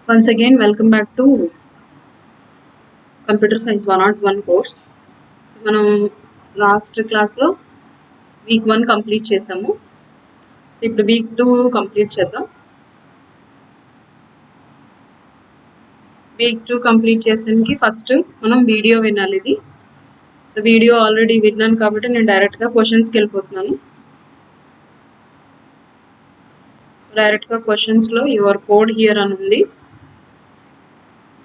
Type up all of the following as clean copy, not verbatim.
Once again, welcome back to Computer Science 101 course. So, మనం last క్లాస్లో week 1 complete చేసాము. So ఇప్పుడు week 2 complete చేద్దాం. వీక్ 2 కంప్లీట్ చేసానికి ఫస్ట్ మనం వీడియో వినాలి ఇది. సో వీడియో ఆల్రెడీ విన్నాను కాబట్టి నేను డైరెక్ట్గా క్వశ్చన్స్కి వెళ్ళిపోతున్నాను. డైరెక్ట్గా క్వశ్చన్స్లో యువర్ కోడ్ హియర్ అని ఉంది.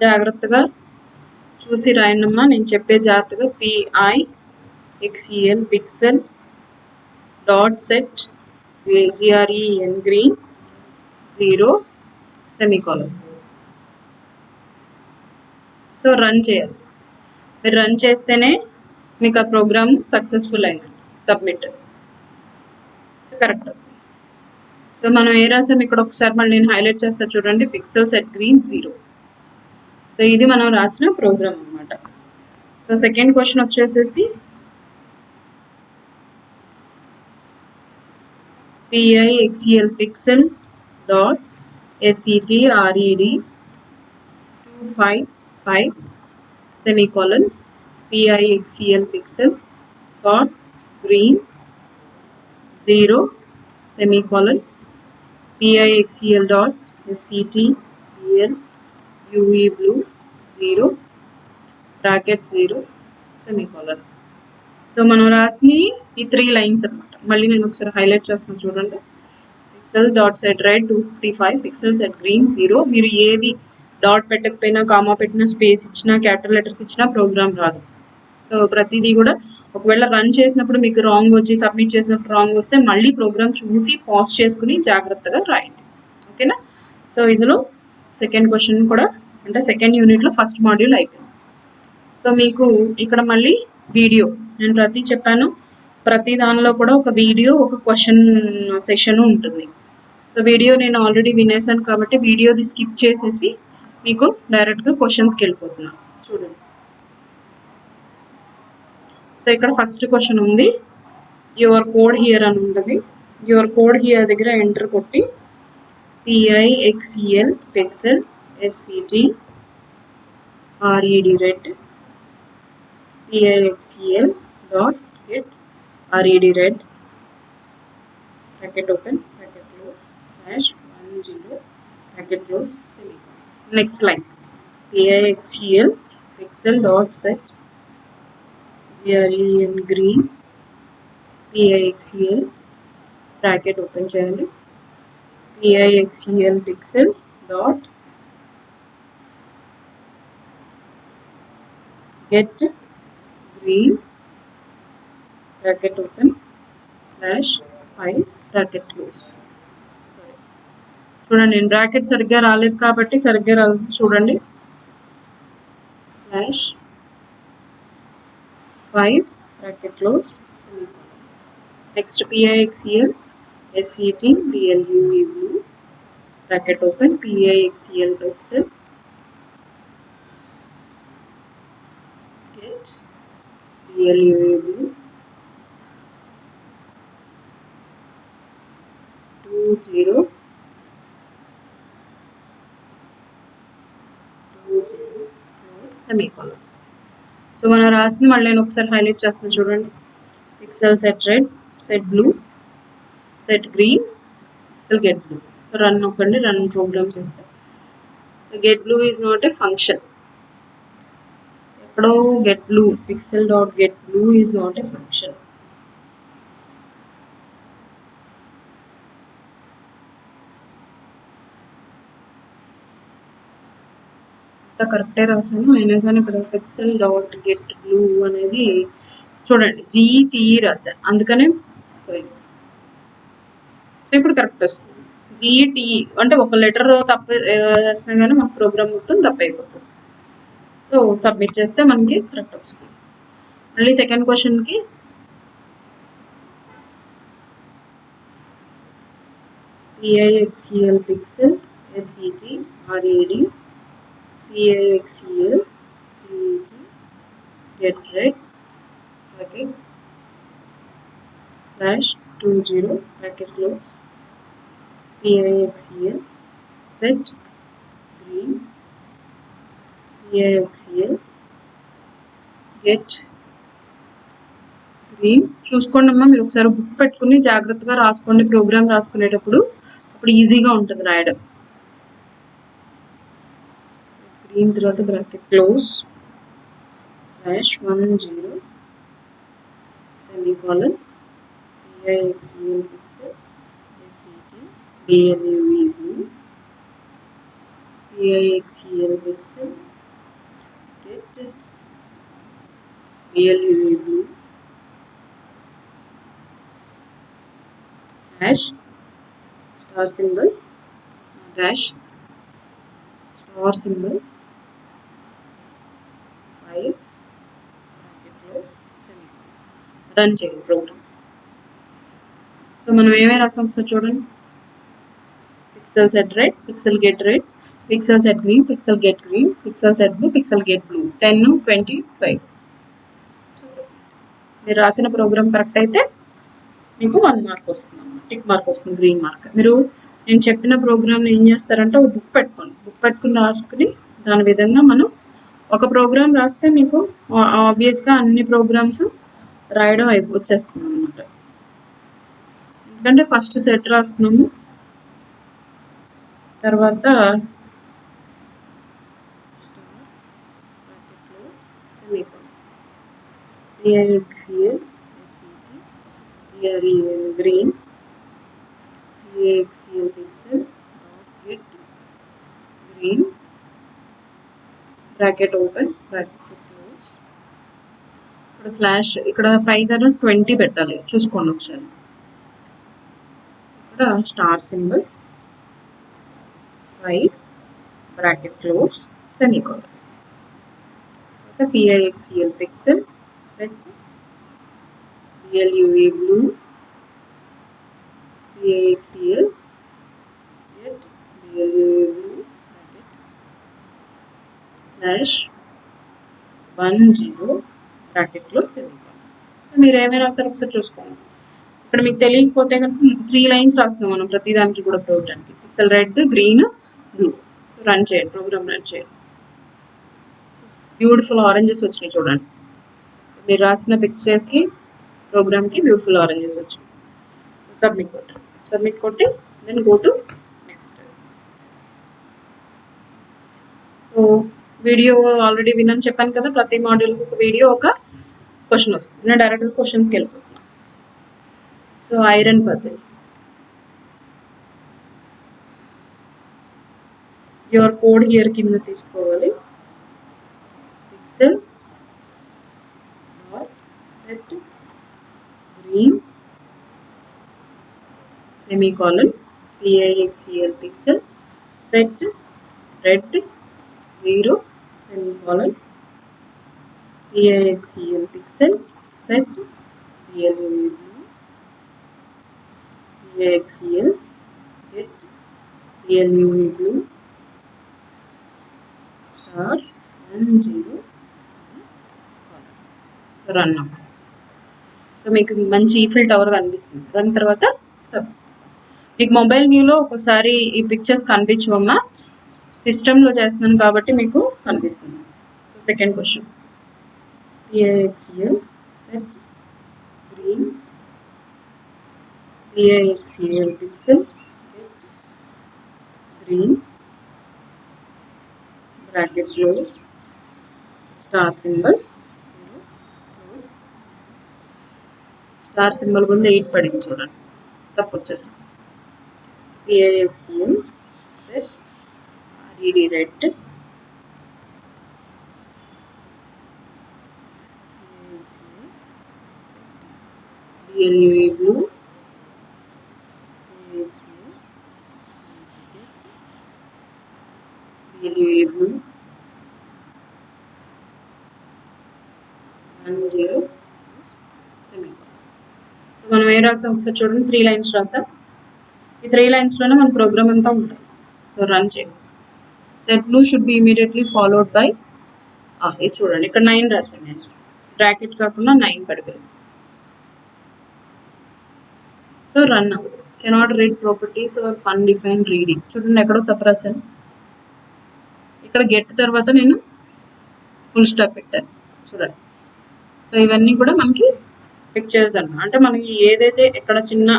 జాగ్రత్తగా చూసి రాయండమ్మా. నేను చెప్పే జాగ్రత్తగా PIXEL pixel dot set GREN green 0 semicolon. So run చేయాలి. మీరు రన్ చేస్తేనే మీకు ఆ ప్రోగ్రామ్ సక్సెస్ఫుల్ అయినట్టు. సబ్మిట్ కరెక్ట్ అవుతుంది. సో మనం ఏ రాసాం ఇక్కడ ఒకసారి మళ్ళీ నేను హైలైట్ చేస్తా చూడండి. Pixel set green 0. సో ఇది మనం రాసిన ప్రోగ్రామ్ అనమాట. సో సెకండ్ క్వశ్చన్ వచ్చేసేసి PIXEL pixel dot setred 255 semicolon PIXEL pixel dot green 0 semicolon PIXEL dot SETBL UE blue 0 bracket 0 semicolon. So మనం రాసిన ఈ 3 లైన్స్ అనమాట. మళ్ళీ నేను ఒకసారి హైలైట్ చేస్తాను చూడండి. Pixel dot set right 255 pixel set green 0. మీరు ఏది డాట్ పెట్టకపోయినా, కామా పెట్టినా, స్పేస్ ఇచ్చినా, క్యాపిటల్ లెటర్స్ ఇచ్చినా ప్రోగ్రామ్ రాదు. సో ప్రతిదీ కూడా ఒకవేళ రన్ చేసినప్పుడు మీకు రాంగ్ వచ్చి, సబ్మిట్ చేసినప్పుడు రాంగ్ వస్తే మళ్ళీ ప్రోగ్రామ్ చూసి పాజ్ చేసుకుని జాగ్రత్తగా రాయండి. ఓకేనా? సో ఇందులో సెకండ్ క్వశ్చన్ కూడా అంటే సెకండ్ యూనిట్లో ఫస్ట్ మాడ్యూల్ అయిపోయింది. సో మీకు ఇక్కడ మళ్ళీ వీడియో నేను చెప్పాను. ప్రతి దానిలో కూడా ఒక వీడియో, ఒక క్వశ్చన్ సెషన్ ఉంటుంది. సో వీడియో నేను ఆల్రెడీ వినేసాను కాబట్టి వీడియోది స్కిప్ చేసేసి మీకు డైరెక్ట్గా క్వశ్చన్స్కి వెళ్ళిపోతున్నా. చూడండి. సో ఇక్కడ ఫస్ట్ క్వశ్చన్ ఉంది. యువర్ కోడ్ హియర్ అని ఉంటుంది. యువర్ కోడ్ హియర్ దగ్గర ఎంటర్ కొట్టి PIXEL pixel SETRED red PIXEL dot get red bracket open bracket close /10 bracket close semicolon. Next line PIXEL pixel dot set GREN green PIXEL bracket open చేయాలి. PIXEL pixel dot get green bracket open /5 bracket close. Sorry చూడండి, నేను bracket సరిగ్గా రాలేదు కాబట్టి సరిగ్గా రాలేదు చూడండి. /5 bracket close semicolon. Next PIXEL SETBL UE blue bracket open PIXEL pixel get BL UE blue 20 close semicolon. So మనం రాసింది మళ్ళీ నేను ఒకసారి హైలైట్ చేస్తాను చూడండి. Pixel set red, set blue, set green, pixel get blue. So run నొక్కండి, run program చేస్తాం. Get blue is not a function. ఎక్కడో get blue, pixel dot get blue is not a function. కరెక్టే రాశాను, అయినా కానీ ఇక్కడ పిక్సెల్ డాట్ గెట్ బ్లూ అనేది చూడండి GTE రాశాను, అందుకనే పోయింది. సో ఇప్పుడు కరెక్ట్ వస్తుంది. GTE అంటే ఒక లెటర్ తప్పు వేసినా కానీ మన ప్రోగ్రామ్ మొత్తం తప్పు అయిపోతుంది. సో సబ్మిట్ చేస్తే మనకి కరెక్ట్ వస్తుంది. మళ్ళీ సెకండ్ క్వశ్చన్కి PIXEL pixel SETRED PIXEL get red bracket /20 bracket close PIXEL set green, PIXL get green. చూసుకోండి అమ్మా, మీరు ఒకసారి బుక్ పెట్టుకుని జాగ్రత్తగా రాసుకోండి ప్రోగ్రామ్ రాసుకునేటప్పుడు, అప్పుడు ఈజీగా ఉంటుంది రాయడం. గ్రీన్ తర్వాత bracket close /10 semicolon PIXL pixel SET BLUE blue PIXL pixel get BLUE blue dash star symbol dash star symbol 5 bracket close semicolon. Run చేయండి ప్రోగ్రామ్. సో మనం ఏమేమి రాసాం ఒకసారి చూడండి. Pixel set red, pixel get red, pixel set green, pixel get green, pixel set blue, pixel get blue. 10, 25. మీరు రాసిన programme correct అయితే మీకు 1 మార్క్ వస్తుంది, టిక్ మార్క్ వస్తుంది, గ్రీన్ మార్క్. మీరు నేను చెప్పిన ప్రోగ్రామ్ని ఏం చేస్తారంటే ఒక బుక్ పెట్టుకోండి, బుక్ పెట్టుకుని రాసుకుని దాని విధంగా మనం ఒక ప్రోగ్రామ్ రాస్తే మీకు ఆబ్వియస్గా అన్ని ప్రోగ్రామ్స్ రాయడం వచ్చేస్తుంది అనమాట. ఎందుకంటే ఫస్ట్ సెట్ రాస్తున్నాము, తర్వాత PIXL SET green PIXL pixel get green bracket open bracket close. ఇక్కడ స్లాష్, ఇక్కడ పై దగ్గర 20 పెట్టాలి, చూసుకోండి ఒకసారి. ఇక్కడ star symbol 5 bracket close semicolon. PIXL pixel set BLUE blue PIXL get BLUE blue bracket /10 bracket close semicolon. So మీరు ఏమైనా రాసారు ఒకసారి చూసుకోండి. ఇక్కడ మీకు తెలియకపోతే కనుక 3 లైన్స్ రాస్తున్నాం మనం ప్రతిదానికి కూడా ప్రోగ్రామ్కి. Pixel red, green, blue. So run చేయండి, ప్రోగ్రామ్ రన్ చేయండి. బ్యూటిఫుల్ ఆరెంజెస్ వచ్చినాయి చూడండి. సో మీరు రాసిన పిక్చర్కి ప్రోగ్రామ్కి బ్యూటిఫుల్ ఆరెంజెస్ వచ్చాయి. సో సబ్మిట్ కొట్టి then go to next. So video already వినని చెప్పాను కదా, ప్రతి మాడ్యూల్కి ఒక వీడియో, ఒక క్వశ్చన్ వస్తుంది. నేను డైరెక్ట్గా క్వశ్చన్స్కి వెళ్ళిపోతున్నాను. So iron puzzle, your code here కింద తీసుకోవాలి. Pixel set green semicolon PIXL pixel set red 0 semicolon PIXL pixel set BLUE blue PIXL get BLUE blue *10 so run. So మీకు మంచి ఈఫిల్ టవర్ కనిపిస్తుంది. రన్ తర్వాత సబ్. మీకు mobile వ్యూలో ఒకసారి ఈ పిక్చర్స్ కనిపించవమ్మా, సిస్టంలో చేస్తున్నాను కాబట్టి మీకు కనిపిస్తుంది. So second question, PIXL set green PIXL pixel green bracket close star symbol 0 close star symbol బదులు 8 పడింది చూడండి, తప్పు వచ్చేసి. PIXL set RED red PIXL BLUE blue PIXL BLUE blue 10 semicolon. So మనం ఏం రాసాం ఒకసారి చూడండి, 3 లైన్స్ రాసాం. ఈ 3 లైన్స్లోనే మన ప్రోగ్రామ్ అంతా ఉంటుంది. సో రన్ చేయండి. Set blue should be immediately followed by, ఇది చూడండి ఇక్కడ 9 రాసాను నేను, బ్రాకెట్ కాకుండా 9 పడిపోయింది. సో రన్ అవుతుంది. Cannot read properties are undefined reading, చూడండి ఎక్కడో తప్పు రాశాను. ఇక్కడ గెట్ తర్వాత నేను ఫుల్ స్టాప్ పెట్టాను చూడండి. సో ఇవన్నీ కూడా మనకి పిక్చర్స్ అన్నమాట. అంటే మనకి ఏదైతే ఎక్కడ చిన్న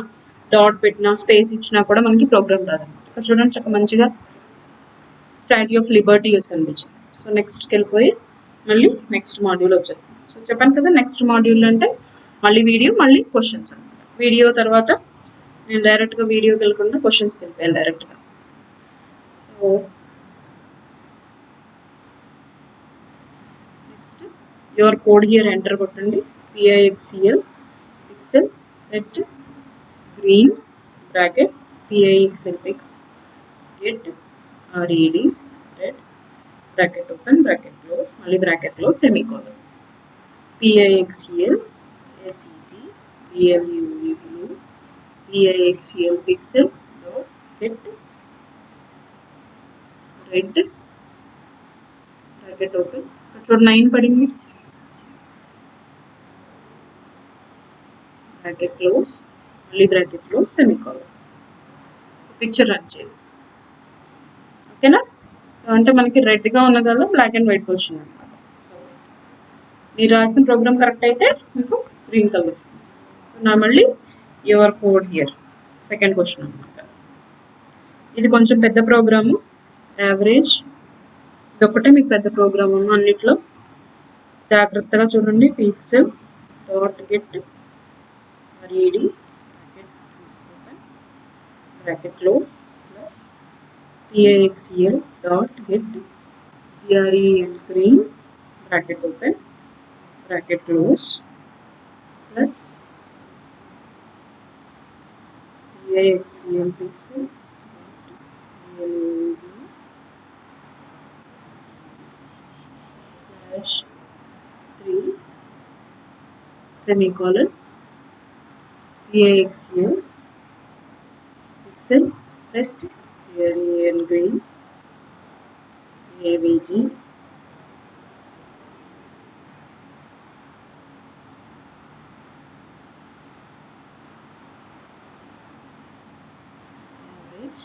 డాట్ పెట్టినా స్పేస్ ఇచ్చినా కూడా మనకి ప్రోగ్రామ్ రాదన్నమాట. ఇక్కడ చూడండి చక్కగా మంచిగా స్టాట్యూ ఆఫ్ లిబర్టీ వచ్చి కనిపించింది. సో నెక్స్ట్కి వెళ్ళిపోయి మళ్ళీ నెక్స్ట్ మాడ్యూల్ వచ్చేస్తుంది. సో చెప్పాను కదా నెక్స్ట్ మాడ్యూల్ అంటే మళ్ళీ వీడియో మళ్ళీ క్వశ్చన్స్ అనమాట. వీడియో తర్వాత నేను డైరెక్ట్గా వీడియోకి వెళ్ళకుండా క్వశ్చన్స్కి వెళ్ళిపోయాను డైరెక్ట్గా. So next your code here enter కొట్టండి. PIXCL pixel set green bracket PIXL pix get RED red bracket open bracket close మళ్ళీ bracket close semicolon PIXCL SET BLUE blue PIXCL pixel dot get red bracket open చూడ 9 పడింది bracket close మళ్ళీ bracket close semicolon. So picture run చేయండి ఓకేనా. So అంటే మనకి రెడ్గా ఉన్నదల్లా black and white వచ్చింది అనమాట. సో మీరు రాసిన ప్రోగ్రామ్ కరెక్ట్ అయితే మీకు గ్రీన్ కలర్ వస్తుంది. సో నా మళ్ళీ your code here second question అనమాట. ఇది కొంచెం పెద్ద ప్రోగ్రాము యావరేజ్, ఇది ఒకటే మీకు పెద్ద ప్రోగ్రామ్ అన్నిట్లో జాగ్రత్తగా చూడండి. Pixel dot get RED bracket close plus PIXCL dot get GREN green bracket open bracket close plus PIXCL pixel /3 semicolon PIXCL pixel set GREN green AVG average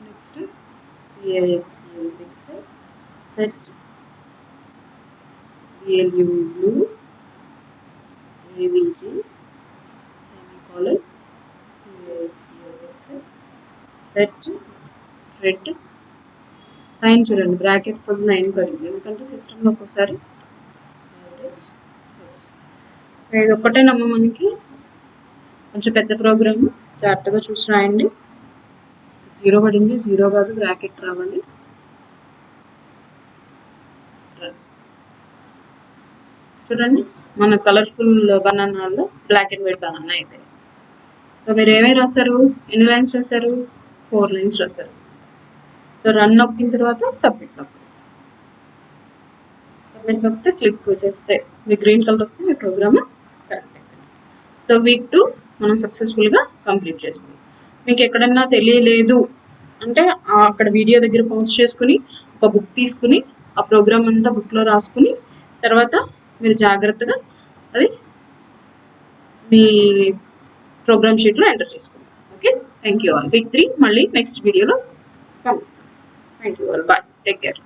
next PIXCL pixel set BLUE blue AVG semicolon PIXCL pixel set red పైన చూడండి bracket 9 పడింది ఎందుకంటే సిస్టంలో ఒక్కోసారి average. So ఇది ఒక్కటేనమ్మా మనకి కొంచెం పెద్ద ప్రోగ్రామ్, జాగ్రత్తగా చూసి రాయండి. 0 పడింది, 0 కాదు బ్రాకెట్ రావాలి. చూడండి మన కలర్ఫుల్ బనానాలో బ్లాక్ అండ్ వైట్ బనానా అయిపోయింది. సో మీరు ఏమేమి రాశారు, ఎన్ని లైన్స్ రాశారు, 4 లైన్స్ రాశారు. సో రన్ నొక్కిన తర్వాత సబ్మిట్ నొక్కండి. సబ్మిట్ నొక్కితే క్లిక్ చేస్తే మీ గ్రీన్ కలర్ వస్తే మీ ప్రోగ్రామ్ కరెక్ట్ అయిపోయింది. సో వీక్ 2 మనం సక్సెస్ఫుల్గా కంప్లీట్ చేసుకున్నాం. మీకు ఎక్కడన్నా తెలియలేదు అంటే అక్కడ వీడియో దగ్గర పాజ్ చేసుకుని ఒక బుక్ తీసుకుని ఆ ప్రోగ్రామ్ అంతా బుక్లో రాసుకుని తర్వాత మీరు జాగ్రత్తగా అది మీ ప్రోగ్రామ్ షీట్లో ఎంటర్ చేసుకోండి. Okay, thank you all. Week 3 మళ్ళీ నెక్స్ట్ వీడియోలో కలుస్తాం. Thank you all, bye, take care.